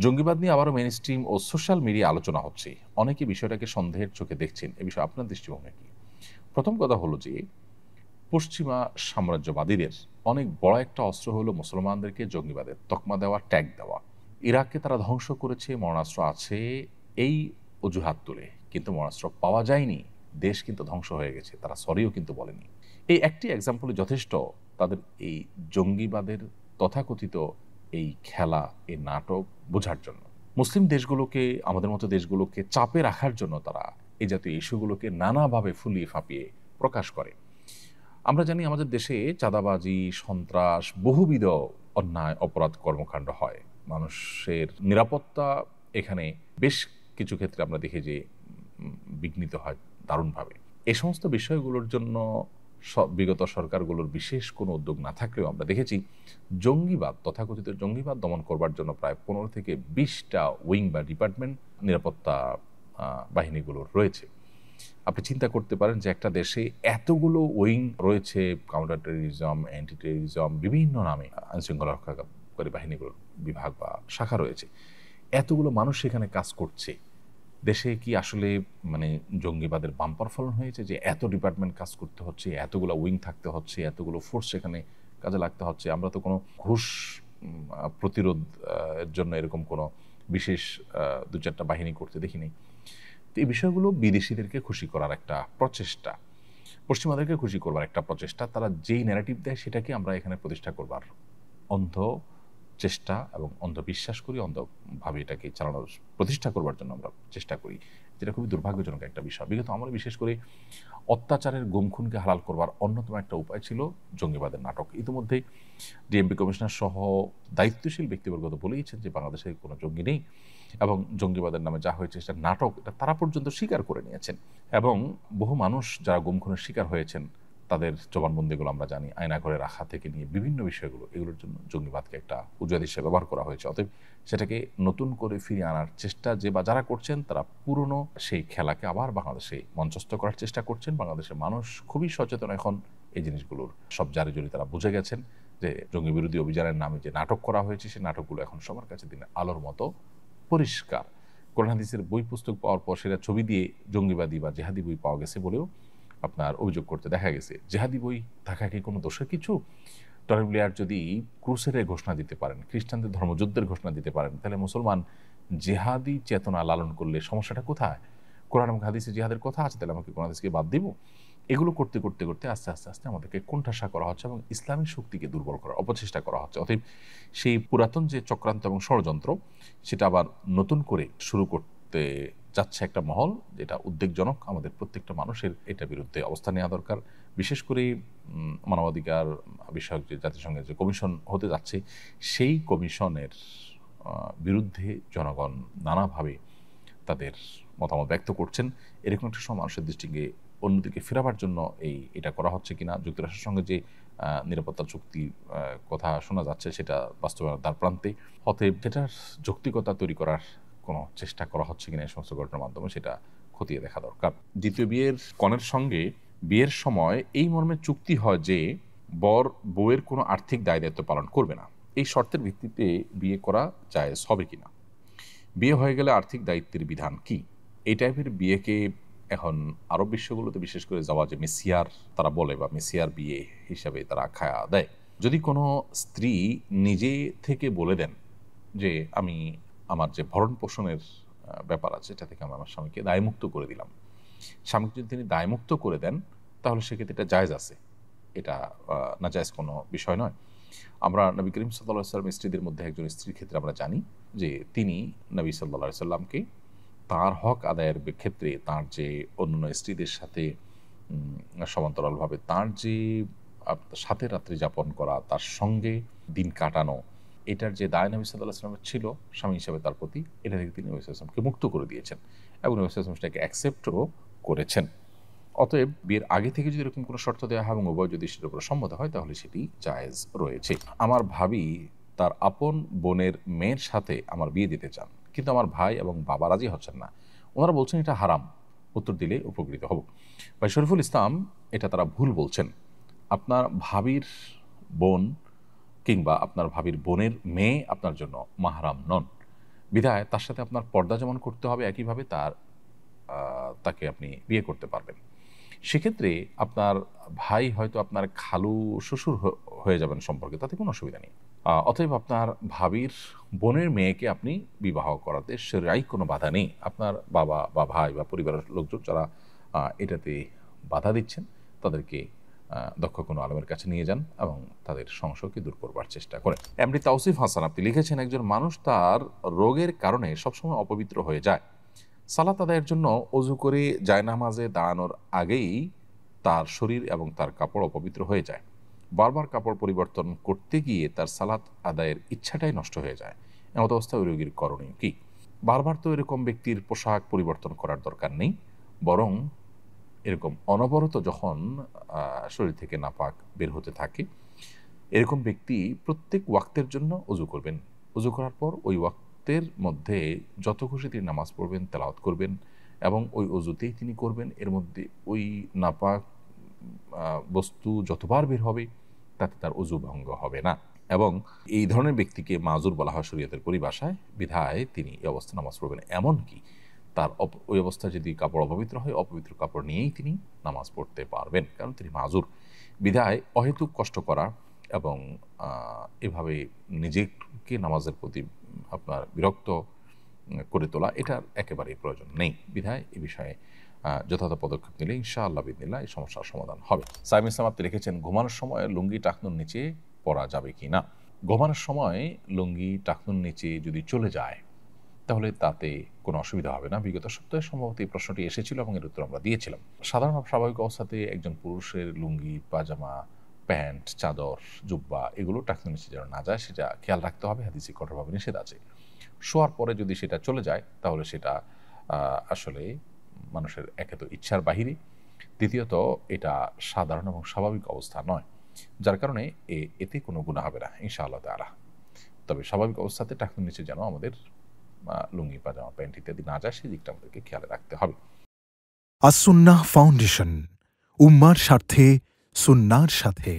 জঙ্গিবাদ নিয়ে আবারও মেইন স্ট্রিম ও সোশ্যাল মিডিয়া আলোচনা হচ্ছে। অনেকে বিষয়টাকে সন্দেহের চোখে দেখছেন। এ বিষয়ে আপনার দৃষ্টিভঙ্গি কি? প্রথম কথা হলো যে, পশ্চিমা সাম্রাজ্যবাদীদের অনেক বড় একটা অস্ত্র হলো মুসলমানদেরকে জঙ্গিবাদের তকমা দেওয়া, ট্যাগ দেওয়া। ইরাককে তারা ধ্বংস করেছে, মরণাস্ত্র আছে এই অজুহাত তুলে। কিন্তু মরণাস্ত্র পাওয়া যায়নি। দেশ কিন্তু ধ্বংস হয়ে গেছে। তারা সরিও কিন্তু বলেনি। এই একটি এক্সাম্পলই যথেষ্ট তাদের এই জঙ্গিবাদের তথাকথিত এই খেলা, এই নাটক বোঝার জন্য। মুসলিম দেশগুলোকে, আমাদের মতো দেশগুলোকে চাপে রাখার জন্য তারা এই জাতীয় ইস্যুগুলোকে নানাভাবে ফুলিয়ে ফাঁপিয়ে প্রকাশ করে। আমরা জানি আমাদের দেশে চাঁদাবাজি, সন্ত্রাস, বহুবিধ অন্যায় অপরাধ কর্মকাণ্ড হয়। মানুষের নিরাপত্তা এখানে বেশ কিছু ক্ষেত্রে আমরা দেখি যে বিঘ্নিত হয় দারুণভাবে। এ সমস্ত বিষয়গুলোর জন্য বিগত সরকারগুলোর বিশেষ কোনো উদ্যোগ না থাকলেও আমরা দেখেছি জঙ্গিবাদ, তথাকথিত জঙ্গিবাদ দমন করবার জন্য প্রায় ১৫ থেকে ২০টা উইং বা ডিপার্টমেন্ট নিরাপত্তা বাহিনীগুলোর রয়েছে। আপনি চিন্তা করতে পারেন যে একটা দেশে এতগুলো উইং রয়েছে, কাউন্টার টেররিজম, অ্যান্টি টেররিজম, বিভিন্ন নামে আইনশৃঙ্খলা রক্ষাকারী বাহিনীগুলোর বিভাগ বা শাখা রয়েছে। এতগুলো মানুষ সেখানে কাজ করছে। দেশে কি আসলে মানে জঙ্গিবাদের বাম্পার ফলন হয়েছে যে এত ডিপার্টমেন্ট কাজ করতে হচ্ছে, এতগুলো উইং থাকতে হচ্ছে, এতগুলো ফোর্স সেখানে কাজে লাগতে হচ্ছে? আমরা তো কোনো ঘুষ প্রতিরোধ এর জন্য এরকম কোনো বিশেষ ২-৪টা বাহিনী করতে দেখিনি। তো এই বিষয়গুলো বিদেশিদেরকে খুশি করার একটা প্রচেষ্টা, পশ্চিমাদেরকে খুশি করবার একটা প্রচেষ্টা। তারা যেই ন্যারেটিভ দেয় সেটাকে আমরা এখানে প্রতিষ্ঠা করবার অন্ধ চেষ্টা এবং অন্ধবিশ্বাস করি, অন্ধভাবে এটাকে চালানোর প্রতিষ্ঠা করবার জন্য আমরা চেষ্টা করি, যেটা খুবই দুর্ভাগ্যজনক একটা বিষয়। বিগত আমলে বিশেষ করে অত্যাচারের গুম-খুনকে হালাল করবার অন্যতম একটা উপায় ছিল জঙ্গিবাদের নাটক। ইতিমধ্যে ডিএমপি কমিশনার সহ দায়িত্বশীল ব্যক্তিবর্গ তো বলেইছেন যে বাংলাদেশে কোনো জঙ্গি নেই এবং জঙ্গিবাদের নামে যা হয়েছে সেটা নাটক, এটা তারা পর্যন্ত স্বীকার করে নিয়েছেন। এবং বহু মানুষ যারা গুম-খুনের শিকার হয়েছেন তাদের জবানবন্দিগুলো আমরা জানি, আয়নাঘরে রাখা থেকে নিয়ে বিভিন্ন বিষয়গুলো, এগুলোর জন্য জঙ্গিবাদকে একটা উজাদ হিসেবে ব্যবহার করা হয়েছে। অতএব সেটাকে নতুন করে ফিরিয়ে আনার চেষ্টা যে বা যারা করছেন তারা পুরনো সেই খেলাকে আবার বাংলাদেশে মঞ্চস্থ করার চেষ্টা করছেন। বাংলাদেশের মানুষ খুবই সচেতন এখন এই জিনিসগুলোর সব জারি তারা বুঝে গেছেন যে জঙ্গি বিরোধী অভিযানের নামে যে নাটক করা হয়েছে সেই নাটকগুলো এখন সবার কাছে দিনে আলোর মতো পরিষ্কার। কোরআন হাদিসের বই পুস্তক পাওয়ার পর সেটা ছবি দিয়ে জঙ্গিবাদী বা জেহাদি বই পাওয়া গেছে বলেও আপনার অভিযোগ করতে দেখা গেছে। জেহাদি বই থাকা কি কোনো দোষের কিছু? টনি ব্লেয়ার যদি ক্রুসেডের ঘোষণা দিতে পারেন, খ্রিস্টানদের ধর্মযুদ্ধের ঘোষণা দিতে পারেন, তাহলে মুসলমান জেহাদি চেতনা লালন করলে সমস্যাটা কোথায়? কোরআন এবং হাদিসে জিহাদের কথা আছে, তাহলে আমাকে কোরআন হাদিসকে বাদ দিব? এগুলো করতে করতে আস্তে আমাদেরকে কোণঠাসা করা হচ্ছে এবং ইসলামী শক্তিকে দুর্বল করার অপচেষ্টা করা হচ্ছে। অতএব সেই পুরাতন যে চক্রান্ত এবং ষড়যন্ত্র, সেটা আবার নতুন করে শুরু করতে যাচ্ছে একটা মহল, যেটা উদ্বেগজনক। আমাদের প্রত্যেকটা মানুষের এটার বিরুদ্ধে অবস্থান নেওয়া দরকার। বিশেষ করে মানবাধিকার বিষয়ক যে জাতিসংঘের যে কমিশন হতে যাচ্ছে, সেই কমিশনের বিরুদ্ধে জনগণ নানাভাবে তাদের মতামত ব্যক্ত করছেন। এরকম একটা সময় মানুষের দৃষ্টিকে অন্যদিকে ফেরাবার জন্য এটা করা হচ্ছে কিনা, যুক্তরাষ্ট্রের সঙ্গে যে নিরাপত্তা চুক্তির কথা শোনা যাচ্ছে সেটা বাস্তবায়নের দ্বার প্রান্তে। অতএব যেটার যৌক্তিকতা তৈরি করার কোনো চেষ্টা করা হচ্ছে কিনা এই সমস্ত ঘটনার মাধ্যমে, সেটা খতিয়ে দেখা দরকার। দ্বিতীয় বিয়ের কনের সঙ্গে বিয়ের সময় এই মর্মে চুক্তি হয় যে বর বউয়ের কোনো আর্থিক দায় দায়িত্ব পালন করবে না। এই শর্তের ভিত্তিতে বিয়ে করা জায়েজ হবে কিনা? বিয়ে হয়ে গেলে আর্থিক দায়িত্বের বিধান কি? এই টাইপের বিয়েকে এখন আরব বিশ্বগুলোতে বিশেষ করে জাওয়াজে মিসিয়ার তারা বলে, বা মিসিয়ার বিয়ে হিসাবে তারা আখ্যা দেয়। যদি কোনো স্ত্রী নিজে থেকে বলে দেন যে আমি আমার যে ভরণ পোষণের ব্যাপার আছে এটা থেকে আমি আমার স্বামীকে দায়মুক্ত করে দিলাম, স্বামীকে যদি তিনি দায়মুক্ত করে দেন তাহলে সেক্ষেত্রে এটা জায়েজ আছে, এটা নাজায়েজ কোনো বিষয় নয়। আমরা নবী করিম সাল্লাল্লাহু আলাইহি ওয়াসাল্লাম স্ত্রীদের মধ্যে একজন স্ত্রীর ক্ষেত্রে আমরা জানি যে তিনি নবী সাল্লাল্লাহু আলাইহি ওয়াসাল্লামকে তার হক আদায়ের ক্ষেত্রে তার যে অন্য স্ত্রীদের সাথে সমান্তরালভাবে তার যে সাথে রাত্রি যাপন করা, তার সঙ্গে দিন কাটানো, এটার যে দায় নবী সাল্লাল্লাহু আলাইহি ওয়াসাল্লামের ছিল স্বামী হিসেবে তার প্রতি, এটা থেকে তিনি নবী সাল্লাল্লাহু আলাইহি ওয়াসাল্লামকে মুক্ত করে দিয়েছেন এবং নবী সাল্লাল্লাহু আলাইহি ওয়াসাল্লাম সেটাকে অ্যাকসেপ্টও করেছেন। অতএব বিয়ের আগে থেকে যদি এরকম কোনো শর্ত দেওয়া হয় এবং উভয় যদি সেটার উপর সম্মত হয় তাহলে সেটি জায়েজ রয়েছে। আমার ভাবি তার আপন বোনের মেয়ের সাথে আমার বিয়ে দিতে চান, কিন্তু আমার ভাই এবং বাবা রাজি হচ্ছেন না। ওনারা বলছেন এটা হারাম। উত্তর দিলে উপকৃত হব। ভাই শরীফুল ইসলাম, এটা তারা ভুল বলছেন। আপনার ভাবির বোন কিংবা আপনার ভাবির বোনের মেয়ে আপনার জন্য মাহরাম নন। বিধায় তার সাথে আপনার পর্দা যেমন করতে হবে, একইভাবে তাকে আপনি বিয়ে করতে পারবেন। সেক্ষেত্রে আপনার ভাই হয়তো আপনার খালু শ্বশুর হয়ে যাবেন সম্পর্কে, তাতে কোনো অসুবিধা নেই। অতএব আপনার ভাবির বোনের মেয়েকে আপনি বিবাহ করাতে সেরাই কোনো বাধা নেই। আপনার বাবা বা ভাই বা পরিবারের লোকজন যারা এটাতে বাধা দিচ্ছেন, তাদেরকে দক্ষ কোনো আলেমের কাছে নিয়ে যান এবং তাদের সংশয়কে দূর করবার চেষ্টা করেন। এমডি তাওসিফ হাসান আপনি লিখেছেন, একজন মানুষ তার রোগের কারণে সবসময় অপবিত্র হয়ে যায়। সালাত আদায়ের জন্য অজু করে জায়নামাজে দাঁড়ানোর আগেই তার শরীর এবং তার কাপড় অপবিত্র হয়ে যায়। বারবার কাপড় পরিবর্তন করতে গিয়ে তার সালাত আদায়ের ইচ্ছাটাই নষ্ট হয়ে যায়। এমত অবস্থায় ওই রোগীর করণীয় কি? বারবার তো এরকম ব্যক্তির পোশাক পরিবর্তন করার দরকার নেই, বরং এরকম অনবরত যখন শরীর থেকে নাপাক বের হতে থাকে, এরকম ব্যক্তি প্রত্যেক ওয়াক্তের জন্য অজু করবেন। অজু করার পর ওই ওয়াক্তের মধ্যে যত খুশি তিনি নামাজ পড়বেন, তেলাওয়াত করবেন এবং ওই অজুতেই তিনি করবেন। এর মধ্যে ওই নাপাক বস্তু যতবার বের হবে তাতে তার অজু ভঙ্গ হবে না। এবং এই ধরনের ব্যক্তিকে মাজুর বলা হয় শরীয়তের পরিভাষায়, বিধায় তিনি এই অবস্থায় নামাজ পড়বেন। এমনকি তার ওই অবস্থায় যদি কাপড় অপবিত্র হয়, অপবিত্র কাপড় নিয়েই তিনি নামাজ পড়তে পারবেন, কারণ তিনি মাজুর। বিধায় অহেতুক কষ্ট করা এবং এভাবে নিজেকে নামাজের প্রতি আপনার বিরক্ত করে তোলা, এটার একেবারেই প্রয়োজন নেই। বিধায় এ বিষয়ে যথাযথ পদক্ষেপ নিলে ইনশাআল্লাহ বিদিনিল্লাহ এই সমস্যার সমাধান হবে। সাইম ইসলাম আপনি লিখেছেন, ঘুমানোর সময় লুঙ্গি টাকনুর নিচে পরা যাবে কি না? ঘুমানোর সময় লুঙ্গি টাকনুর নিচে যদি চলে যায় তাহলে তাতে কোনো অসুবিধা হবে না। বিগত সপ্তাহে সম্ভবত এই প্রশ্নটি এসেছিল এবং এর উত্তর আমরা দিয়েছিলাম। সাধারণ স্বাভাবিক অবস্থাতে একজন পুরুষের লুঙ্গি, পাজামা, প্যান্ট, চাদর, জুব্বা এগুলো টাকনুর নিচে যেন না যায় সেটা খেয়াল রাখতে হবে। হাদিসে কঠোরভাবে নিষেধ আছে। শোয়ার পরে যদি সেটা চলে যায় তাহলে সেটা আসলে মানুষের একে তো ইচ্ছার বাহিরে, দ্বিতীয়ত এটা সাধারণ এবং স্বাভাবিক অবস্থা নয়, যার কারণে এতে কোনো গুনাহ হবে না ইনশাআল্লাহ তাআলা। তবে স্বাভাবিক অবস্থাতে টাকনুর নিচে যেন আমাদের লুঙ্গি, পাজামা, প্যান্ট ইত্যাদি না যায়, সেই দিকটা আমাদেরকে খেয়াল রাখতে হবে। আস-সুন্নাহ ফাউন্ডেশন, উম্মার স্বার্থে সুন্নাহর সাথে।